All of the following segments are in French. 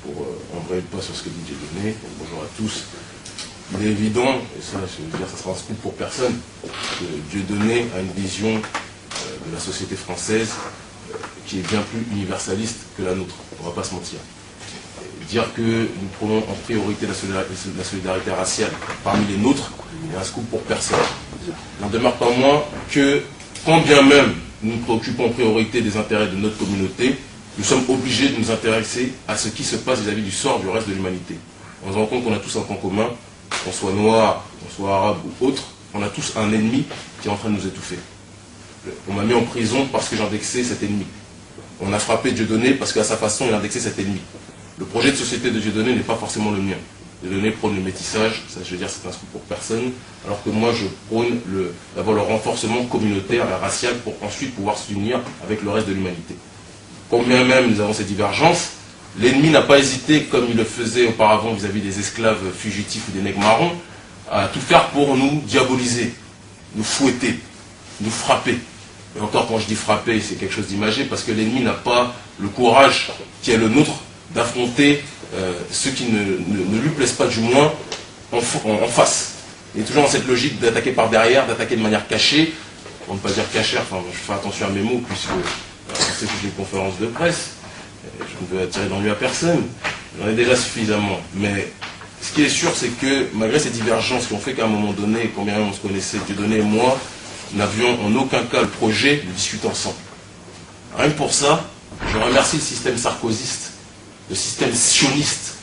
pour embrayer le pas sur ce que dit Dieudonné. Bonjour à tous. Il est évident, et ça, je veux dire, ça sera un scoop pour personne, que Dieudonné a une vision de la société française qui est bien plus universaliste que la nôtre. On ne va pas se mentir. Dire que nous prenons en priorité la solidarité raciale parmi les nôtres est un scoop pour personne. Il n'en demeure pas moins que, quand bien même nous nous préoccupons en priorité des intérêts de notre communauté, nous sommes obligés de nous intéresser à ce qui se passe vis-à-vis du sort du reste de l'humanité. On se rend compte qu'on a tous un point commun, qu'on soit noir, qu'on soit arabe ou autre, on a tous un ennemi qui est en train de nous étouffer. On m'a mis en prison parce que j'ai indexé cet ennemi. On a frappé Dieudonné parce qu'à sa façon, il a indexé cet ennemi. Le projet de société de Dieudonné n'est pas forcément le mien. Dieudonné prône le métissage, ça je veux dire c'est un scoop pour personne, alors que moi je prône d'abord le renforcement communautaire et racial pour ensuite pouvoir s'unir avec le reste de l'humanité. Combien même nous avons ces divergences, l'ennemi n'a pas hésité, comme il le faisait auparavant vis-à-vis des esclaves fugitifs ou des nègres marrons, à tout faire pour nous diaboliser, nous fouetter, nous frapper. Et encore quand je dis frapper, c'est quelque chose d'imagé, parce que l'ennemi n'a pas le courage qui est le nôtre d'affronter ceux qui ne lui plaisent pas du moins en face. Il est toujours dans cette logique d'attaquer par derrière, d'attaquer de manière cachée, pour ne pas dire cachère, enfin je fais attention à mes mots, puisque on sait que j'ai une conférence de presse, je ne veux attirer d'ennui à personne, j'en ai déjà suffisamment. Mais ce qui est sûr, c'est que malgré ces divergences qui ont fait qu'à un moment donné, combien on se connaissait, Dieudonné et moi, n'avions en aucun cas le projet de discuter ensemble. Rien que pour ça, je remercie le système sarkozyste, le système sioniste,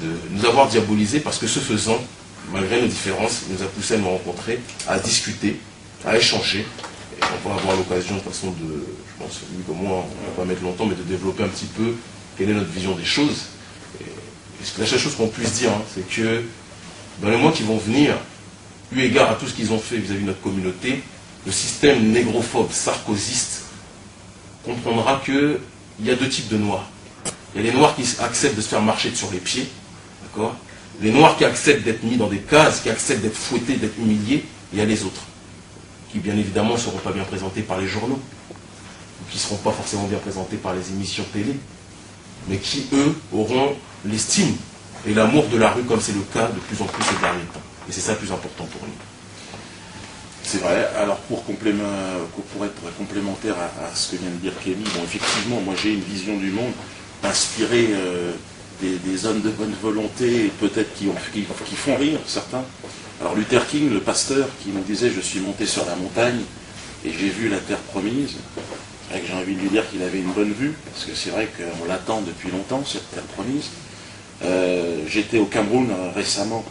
de nous avoir diabolisés, parce que ce faisant, malgré nos différences, il nous a poussé à nous rencontrer, à discuter, à échanger. Et on va avoir l'occasion, de toute façon, je pense, lui comme moi, on ne va pas mettre longtemps, mais de développer un petit peu quelle est notre vision des choses. Et la seule chose qu'on puisse dire, c'est que dans les mois qui vont venir, eu égard à tout ce qu'ils ont fait vis-à-vis de notre communauté, le système négrophobe, sarkozyste, comprendra qu'il y a deux types de noirs. Il y a les noirs qui acceptent de se faire marcher sur les pieds, d'accord ? Les noirs qui acceptent d'être mis dans des cases, qui acceptent d'être fouettés, d'être humiliés. Il y a les autres, qui bien évidemment ne seront pas bien présentés par les journaux, ou qui ne seront pas forcément bien présentés par les émissions télé, mais qui, eux, auront l'estime et l'amour de la rue, comme c'est le cas de plus en plus ces derniers temps. Et c'est ça le plus important pour nous. C'est vrai. Alors pour être complémentaire à ce que vient de dire Kémy, bon effectivement, moi j'ai une vision du monde inspirée des hommes de bonne volonté, et peut-être qui font rire certains. Alors Luther King, le pasteur, qui nous disait « Je suis monté sur la montagne et j'ai vu la terre promise », c'est vrai que j'ai envie de lui dire qu'il avait une bonne vue, parce que c'est vrai qu'on l'attend depuis longtemps, cette terre promise. J'étais au Cameroun récemment,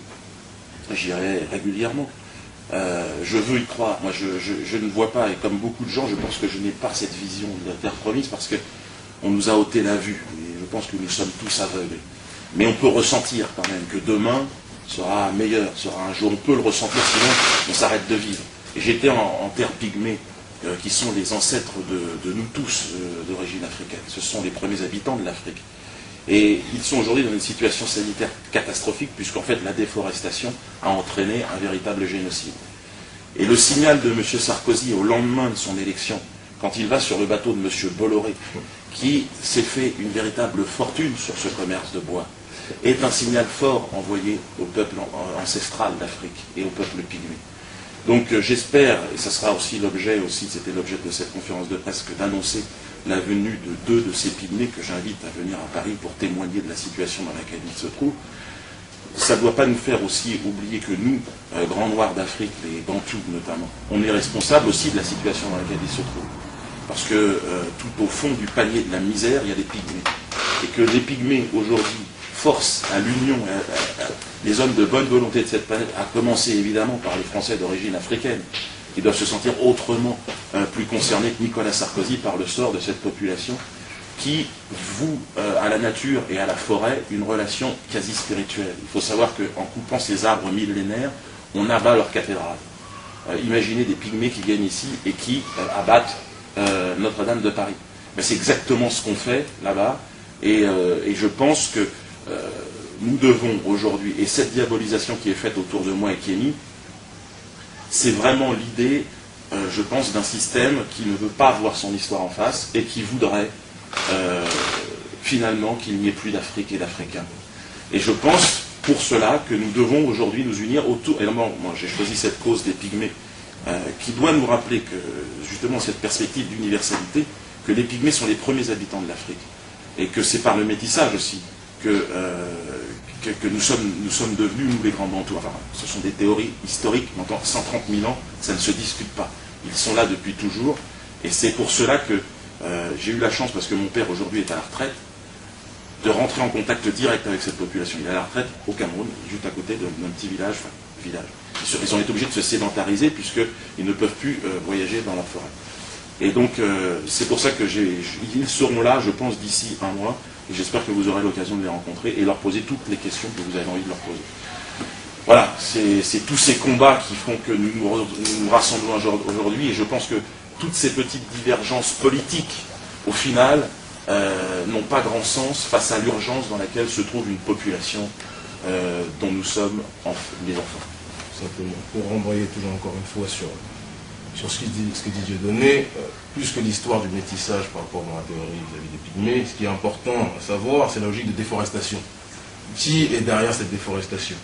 j'irai régulièrement. Je veux y croire. Moi, je ne vois pas, et comme beaucoup de gens, je pense que je n'ai pas cette vision de la terre promise, parce qu'on nous a ôté la vue, et je pense que nous sommes tous aveugles. Mais on peut ressentir quand même que demain sera meilleur, sera un jour, on peut le ressentir, sinon on s'arrête de vivre. Et j'étais en terre pygmée, qui sont les ancêtres de nous tous d'origine africaine. Ce sont les premiers habitants de l'Afrique. Et ils sont aujourd'hui dans une situation sanitaire catastrophique, puisqu'en fait la déforestation a entraîné un véritable génocide. Et le signal de M. Sarkozy au lendemain de son élection, quand il va sur le bateau de M. Bolloré, qui s'est fait une véritable fortune sur ce commerce de bois, est un signal fort envoyé au peuple ancestral d'Afrique et au peuple pygmée. Donc j'espère, et ça sera aussi l'objet, c'était l'objet de cette conférence de presse, que d'annoncer la venue de deux de ces pygmées que j'invite à venir à Paris pour témoigner de la situation dans laquelle ils se trouvent. Ça ne doit pas nous faire aussi oublier que nous, Grands Noirs d'Afrique, les Bantous notamment, on est responsable aussi de la situation dans laquelle ils se trouvent. Parce que tout au fond du panier de la misère, il y a des pygmées. Et que les pygmées aujourd'hui forcent à l'union, les hommes de bonne volonté de cette planète, à commencer évidemment par les Français d'origine africaine, qui doivent se sentir autrement plus concernés que Nicolas Sarkozy par le sort de cette population qui voue à la nature et à la forêt une relation quasi spirituelle. Il faut savoir qu'en coupant ces arbres millénaires, on abat leur cathédrale. Imaginez des pygmées qui viennent ici et qui abattent Notre-Dame de Paris. Mais c'est exactement ce qu'on fait là-bas, et je pense que nous devons aujourd'hui, et cette diabolisation qui est faite autour de moi et qui est mise, c'est vraiment l'idée, je pense, d'un système qui ne veut pas voir son histoire en face et qui voudrait finalement qu'il n'y ait plus d'Afrique et d'Africains. Et je pense pour cela que nous devons aujourd'hui nous unir autour, et moi j'ai choisi cette cause des Pygmées, qui doit nous rappeler que justement cette perspective d'universalité, que les Pygmées sont les premiers habitants de l'Afrique, et que c'est par le métissage aussi que nous sommes devenus, nous les grands Bantous. Enfin, ce sont des théories historiques, mais en 130 000 ans, ça ne se discute pas. Ils sont là depuis toujours, et c'est pour cela que j'ai eu la chance, parce que mon père aujourd'hui est à la retraite, de rentrer en contact direct avec cette population. Il est à la retraite au Cameroun, juste à côté d'un petit village, Ils ont été obligés de se sédentariser puisqu'ils ne peuvent plus voyager dans la forêt. Et donc, c'est pour ça que ils seront là, je pense, d'ici un mois, et j'espère que vous aurez l'occasion de les rencontrer et leur poser toutes les questions que vous avez envie de leur poser. Voilà, c'est tous ces combats qui font que nous nous rassemblons aujourd'hui, et je pense que toutes ces petites divergences politiques, au final, n'ont pas grand sens face à l'urgence dans laquelle se trouve une population dont nous sommes les enfants. Simplement, pour renvoyer toujours encore une fois sur ce que dit Dieudonné, plus que l'histoire du métissage par rapport à la théorie vis-à-vis des Pygmées, ce qui est important à savoir, c'est la logique de déforestation. Qui est derrière cette déforestation?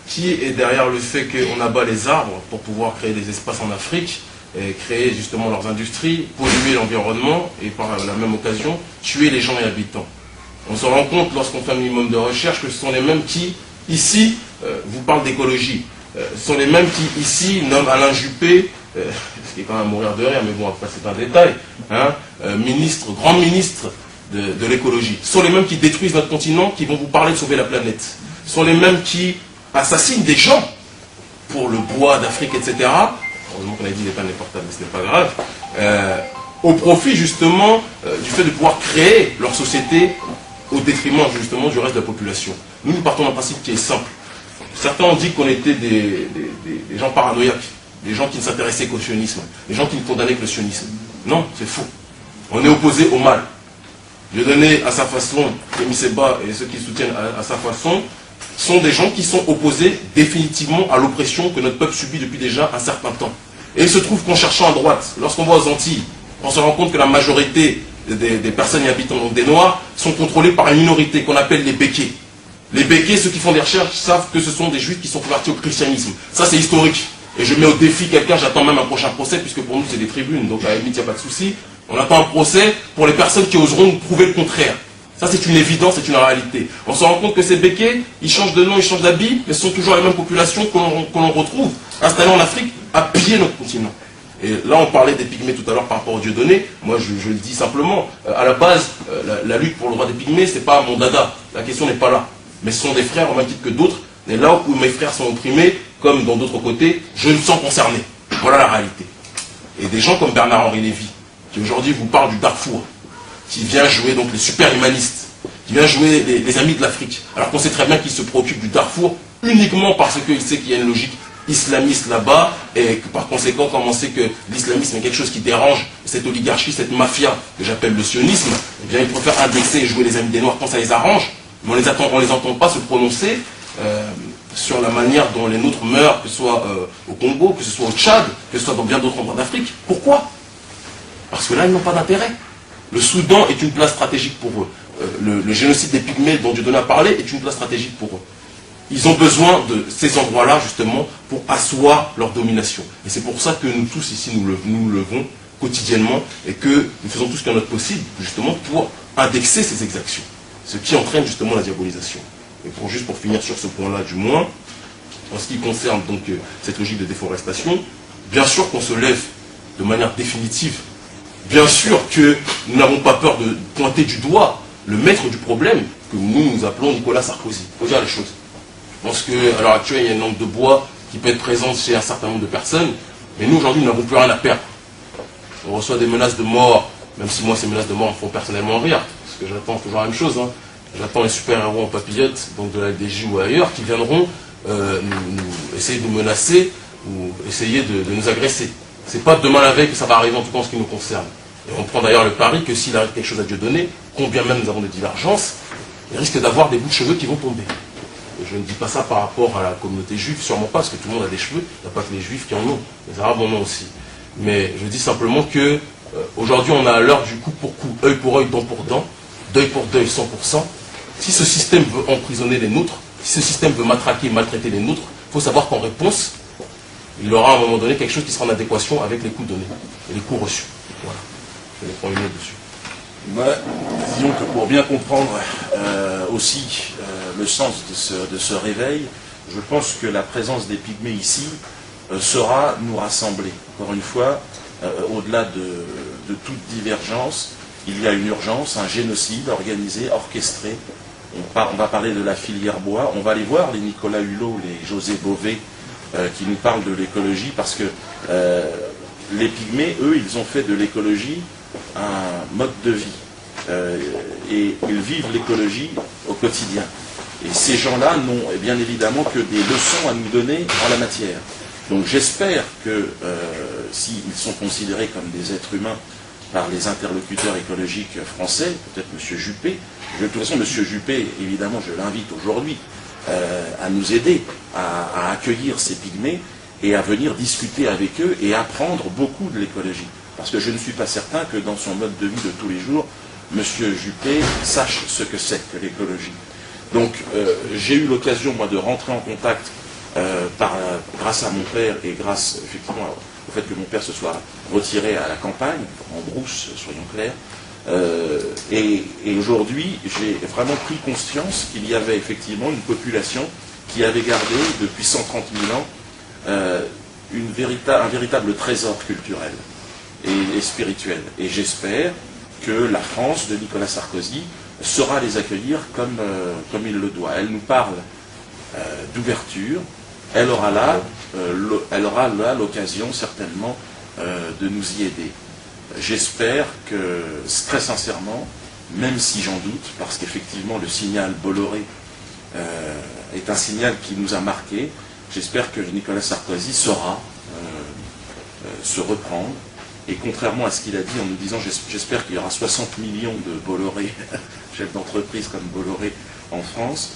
Qui est derrière le fait qu'on abat les arbres pour pouvoir créer des espaces en Afrique, et créer justement leurs industries, polluer l'environnement et par la même occasion tuer les gens et habitants? On se rend compte lorsqu'on fait un minimum de recherche que ce sont les mêmes qui, ici, vous parlent d'écologie. Ce sont les mêmes qui, ici, nomment Alain Juppé, ce qui est quand même à mourir de rire, mais bon, après c'est un détail, hein, grand ministre de l'écologie. Ce sont les mêmes qui détruisent notre continent, qui vont vous parler de sauver la planète. Ce sont les mêmes qui assassinent des gens pour le bois d'Afrique, etc. Heureusement qu'on a dit les panneaux portables, mais ce n'est pas grave. Au profit justement du fait de pouvoir créer leur société au détriment justement du reste de la population. Nous partons d'un principe qui est simple. Certains ont dit qu'on était des gens paranoïaques, des gens qui ne s'intéressaient qu'au sionisme, des gens qui ne condamnaient que le sionisme. Non, c'est faux. On est opposé au mal. Dieudonné à sa façon, Kémy Séba et ceux qui soutiennent à sa façon, sont des gens qui sont opposés définitivement à l'oppression que notre peuple subit depuis déjà un certain temps. Et il se trouve qu'en cherchant à droite, lorsqu'on va aux Antilles, on se rend compte que la majorité des personnes y habitant, donc des Noirs, sont contrôlées par une minorité qu'on appelle les Békés. Les Békés, ceux qui font des recherches, savent que ce sont des Juifs qui sont convertis au christianisme. Ça, c'est historique. Et je mets au défi quelqu'un, j'attends même un prochain procès, puisque pour nous, c'est des tribunes, donc à la limite, il n'y a pas de souci. On attend un procès pour les personnes qui oseront nous prouver le contraire. Ça, c'est une évidence, c'est une réalité. On se rend compte que ces Békés, ils changent de nom, ils changent d'habit, mais ce sont toujours les mêmes populations que l'on retrouve installées en Afrique à piller notre continent. Et là, on parlait des Pygmées tout à l'heure par rapport aux Dieudonné. Moi, je le dis simplement, à la base, la lutte pour le droit des Pygmées, c'est pas mon dada. La question n'est pas là. Mais ce sont des frères, au même titre que d'autres. Et là où mes frères sont opprimés, comme dans d'autres côtés, je me sens concerné. Voilà la réalité. Et des gens comme Bernard-Henri Lévy, qui aujourd'hui vous parle du Darfour, qui vient jouer donc les super humanistes, qui vient jouer les amis de l'Afrique, alors qu'on sait très bien qu'il se préoccupe du Darfour uniquement parce qu'il sait qu'il y a une logique islamiste là-bas, et que par conséquent, comme on sait que l'islamisme est quelque chose qui dérange cette oligarchie, cette mafia que j'appelle le sionisme, eh bien il préfère indexer et jouer les amis des Noirs quand ça les arrange, mais on les entend pas se prononcer sur la manière dont les nôtres meurent, que ce soit au Congo, que ce soit au Tchad, que ce soit dans bien d'autres endroits d'Afrique. Pourquoi? Parce que là, ils n'ont pas d'intérêt. Le Soudan est une place stratégique pour eux. Le génocide des Pygmées dont Dieudonné a parlé est une place stratégique pour eux. Ils ont besoin de ces endroits-là, justement, pour asseoir leur domination. Et c'est pour ça que nous tous ici, nous levons quotidiennement et que nous faisons tout ce qu'il y a notre possible, justement, pour indexer ces exactions. Ce qui entraîne, justement, la diabolisation. Et juste pour finir sur ce point-là, du moins, en ce qui concerne donc cette logique de déforestation, bien sûr qu'on se lève de manière définitive. Bien sûr que nous n'avons pas peur de pointer du doigt le maître du problème, que nous appelons Nicolas Sarkozy. Il faut dire les choses. Je pense qu'à l'heure actuelle, il y a une lampe de bois qui peut être présente chez un certain nombre de personnes, mais nous, aujourd'hui, nous n'avons plus rien à perdre. On reçoit des menaces de mort, même si moi, ces menaces de mort me font personnellement rire, parce que j'attends toujours la même chose. Hein. J'attends les super-héros en papillotes, donc de la LDJ ou ailleurs, qui viendront essayer de nous menacer ou essayer de nous agresser. C'est pas demain la veille que ça va arriver, en tout cas en ce qui nous concerne. Et on prend d'ailleurs le pari que s'il arrive quelque chose à Dieudonné, combien même nous avons de divergences, il risque d'avoir des bouts de cheveux qui vont tomber. Et je ne dis pas ça par rapport à la communauté juive, sûrement pas, parce que tout le monde a des cheveux, il n'y a pas que les juifs qui en ont, les arabes en ont aussi. Mais je dis simplement que aujourd'hui on a à l'heure du coup pour coup, œil pour œil, dent pour dent, deuil pour deuil, 100%. Si ce système veut emprisonner les nôtres, si ce système veut matraquer, maltraiter les nôtres, il faut savoir qu'en réponse, il y aura à un moment donné quelque chose qui sera en adéquation avec les coûts donnés et les coûts reçus. Voilà. Je vais prendre une note dessus. Disons que pour bien comprendre aussi le sens de ce réveil, je pense que la présence des pygmées ici saura nous rassembler. Encore une fois, au-delà de toute divergence, il y a une urgence, un génocide organisé, orchestré. On va parler de la filière bois, on va aller voir les Nicolas Hulot, les José Bové, qui nous parlent de l'écologie, parce que les pygmées, eux, ils ont fait de l'écologie un mode de vie. Et ils vivent l'écologie au quotidien. Et ces gens-là n'ont bien évidemment que des leçons à nous donner en la matière. Donc j'espère que s'ils sont considérés comme des êtres humains par les interlocuteurs écologiques français, peut-être M. Juppé, de toute façon M. Juppé, évidemment, je l'invite aujourd'hui à nous aider à accueillir ces pygmées et à venir discuter avec eux et apprendre beaucoup de l'écologie. Parce que je ne suis pas certain que dans son mode de vie de tous les jours, M. Juppé sache ce que c'est que l'écologie. Donc j'ai eu l'occasion, moi, de rentrer en contact grâce à mon père et grâce, effectivement, au fait que mon père se soit retiré à la campagne, en brousse, soyons clairs. Et aujourd'hui, j'ai vraiment pris conscience qu'il y avait effectivement une population qui avait gardé, depuis 130 000 ans, un véritable trésor culturel et spirituel. Et j'espère que la France de Nicolas Sarkozy saura les accueillir comme il le doit. Elle nous parle d'ouverture, elle aura là l'occasion certainement de nous y aider. J'espère que, très sincèrement, même si j'en doute, parce qu'effectivement le signal Bolloré est un signal qui nous a marqué, j'espère que Nicolas Sarkozy saura se reprendre. Et contrairement à ce qu'il a dit en nous disant j'espère qu'il y aura 60 millions de Bolloré, chefs d'entreprise comme Bolloré en France,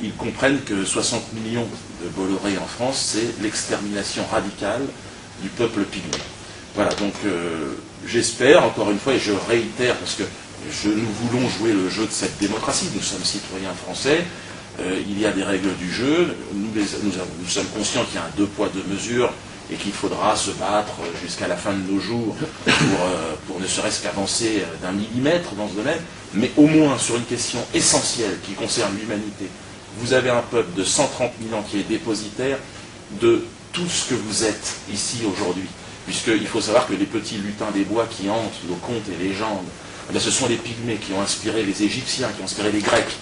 ils comprennent que 60 millions de Bolloré en France, c'est l'extermination radicale du peuple pygmée. Voilà, donc j'espère, encore une fois, et je réitère, parce que nous voulons jouer le jeu de cette démocratie, nous sommes citoyens français, il y a des règles du jeu, nous sommes conscients qu'il y a un 2 poids 2 mesures, et qu'il faudra se battre jusqu'à la fin de nos jours pour ne serait-ce qu'avancer d'un millimètre dans ce domaine, mais au moins sur une question essentielle qui concerne l'humanité. Vous avez un peuple de 130 000 ans qui est dépositaire de tout ce que vous êtes ici aujourd'hui, puisqu'il faut savoir que les petits lutins des bois qui hantent nos contes et légendes, ce sont les pygmées qui ont inspiré les Égyptiens, qui ont inspiré les Grecs.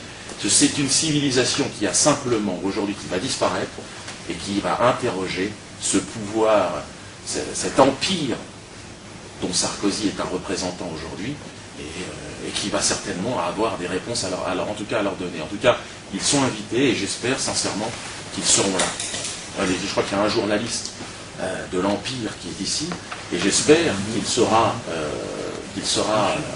C'est une civilisation qui a simplement aujourd'hui, qui va disparaître et qui va interroger ce pouvoir, cet empire dont Sarkozy est un représentant aujourd'hui et qui va certainement avoir des réponses en tout cas à leur donner. En tout cas, ils sont invités et j'espère sincèrement qu'ils seront là. Je crois qu'il y a un journaliste de l'Empire qui est ici et j'espère qu'il saura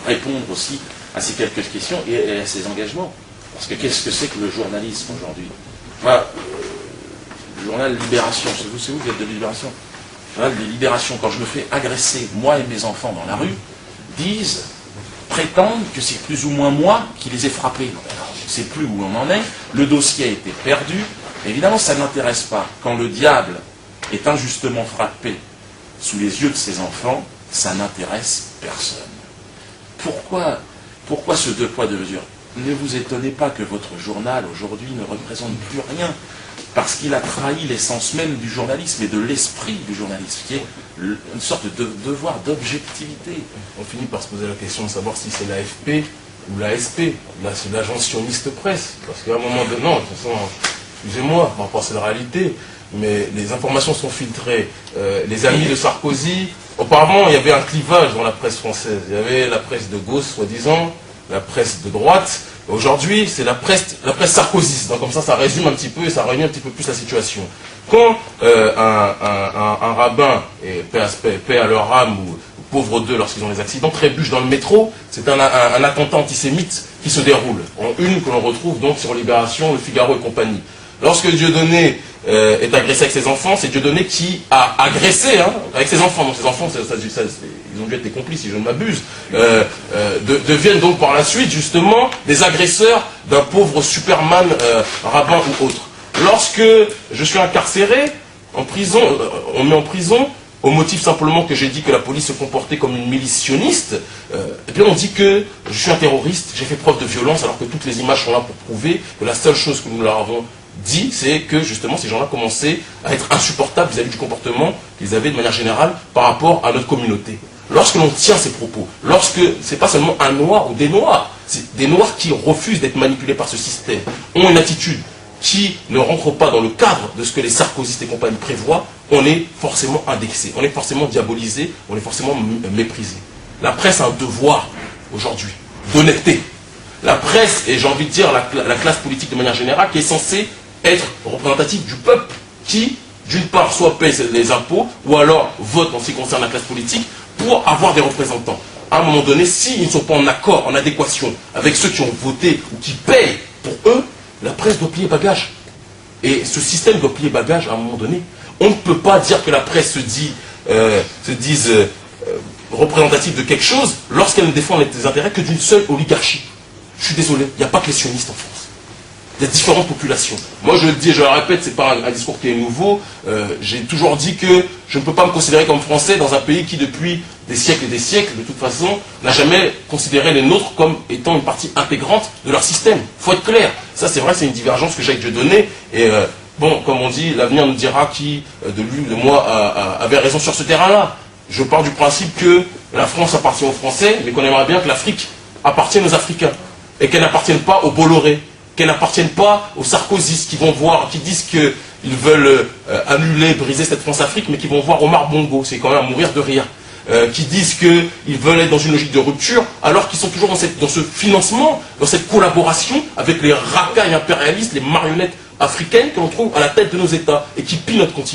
répondre aussi à ces quelques questions et à ces engagements. Parce que qu'est-ce que c'est que le journalisme aujourd'hui? Voilà. Le journal Libération, c'est vous qui êtes de Libération. Le journal de Libération, quand je me fais agresser, moi et mes enfants dans la rue, prétendent que c'est plus ou moins moi qui les ai frappés. Alors, je ne sais plus où on en est, le dossier a été perdu, évidemment ça ne m'intéresse pas. Quand le diable est injustement frappé sous les yeux de ses enfants, ça n'intéresse personne. Pourquoi ce 2 poids 2 mesures? Ne vous étonnez pas que votre journal aujourd'hui ne représente plus rien, parce qu'il a trahi l'essence même du journalisme et de l'esprit du journalisme, qui est une sorte de devoir d'objectivité. On finit par se poser la question de savoir si c'est l'AFP ou l'ASP. Là, c'est l'agence sioniste presse. Parce qu'à un moment donné, non, de toute façon, excusez-moi, par rapport à la réalité, mais les informations sont filtrées. Les amis de Sarkozy, auparavant, il y avait un clivage dans la presse française. Il y avait la presse de gauche, soi-disant, la presse de droite. Aujourd'hui, c'est la presse sarkozyste. Donc comme ça résume un petit peu et ça réunit un petit peu plus la situation. Quand un rabbin, et paix à leur âme, ou pauvres d'eux lorsqu'ils ont des accidents, trébuchent dans le métro, c'est un attentat antisémite qui se déroule. En une que l'on retrouve donc sur Libération, Le Figaro et compagnie. Lorsque Dieudonné est agressé avec ses enfants, c'est Dieudonné qui a agressé avec ses enfants. Donc ses enfants, ils ils ont dû être des complices si je ne m'abuse, deviennent donc par la suite justement des agresseurs d'un pauvre Superman rabbin ou autre. Lorsque je suis incarcéré, en prison, on me met en prison, au motif simplement que j'ai dit que la police se comportait comme une milice sioniste, et bien on dit que je suis un terroriste, j'ai fait preuve de violence, alors que toutes les images sont là pour prouver que la seule chose que nous leur avons dit, c'est que justement ces gens-là commençaient à être insupportables vis-à-vis du comportement qu'ils avaient de manière générale par rapport à notre communauté. Lorsque l'on tient ces propos, lorsque c'est pas seulement un noir ou des noirs, c'est des noirs qui refusent d'être manipulés par ce système, ont une attitude qui ne rentre pas dans le cadre de ce que les sarkozystes et compagnie prévoient, on est forcément indexé, on est forcément diabolisé, on est forcément méprisé. La presse a un devoir aujourd'hui d'honnêteté. La presse, et j'ai envie de dire la classe politique de manière générale, qui est censée être représentative du peuple, qui, d'une part, soit paie les impôts, ou alors vote en ce qui concerne la classe politique, pour avoir des représentants. À un moment donné, s'ils ne sont pas en accord, en adéquation avec ceux qui ont voté ou qui payent pour eux, la presse doit plier bagage. Et ce système doit plier bagage à un moment donné. On ne peut pas dire que la presse se dise représentative de quelque chose lorsqu'elle ne défend les intérêts que d'une seule oligarchie. Je suis désolé, il n'y a pas que les sionistes en France. Il y a différentes populations. Moi je le dis et je le répète, c'est pas un discours qui est nouveau. J'ai toujours dit que je ne peux pas me considérer comme français dans un pays qui depuis des siècles et des siècles, de toute façon, n'a jamais considéré les nôtres comme étant une partie intégrante de leur système. Il faut être clair. Ça c'est vrai, c'est une divergence que j'ai avec Dieudonné. Et bon, comme on dit, l'avenir nous dira qui de lui ou de moi avait raison sur ce terrain-là. Je pars du principe que la France appartient aux Français, mais qu'on aimerait bien que l'Afrique appartienne aux Africains. Et qu'elle n'appartienne pas aux Bolloré, qu'elle n'appartienne pas aux sarkozystes qui disent qu'ils veulent annuler, briser cette France-Afrique, mais qui vont voir Omar Bongo, c'est quand même à mourir de rire, qui disent qu'ils veulent être dans une logique de rupture, alors qu'ils sont toujours dans ce financement, dans cette collaboration avec les racailles impérialistes, les marionnettes africaines que l'on trouve à la tête de nos États, et qui pillent notre continent.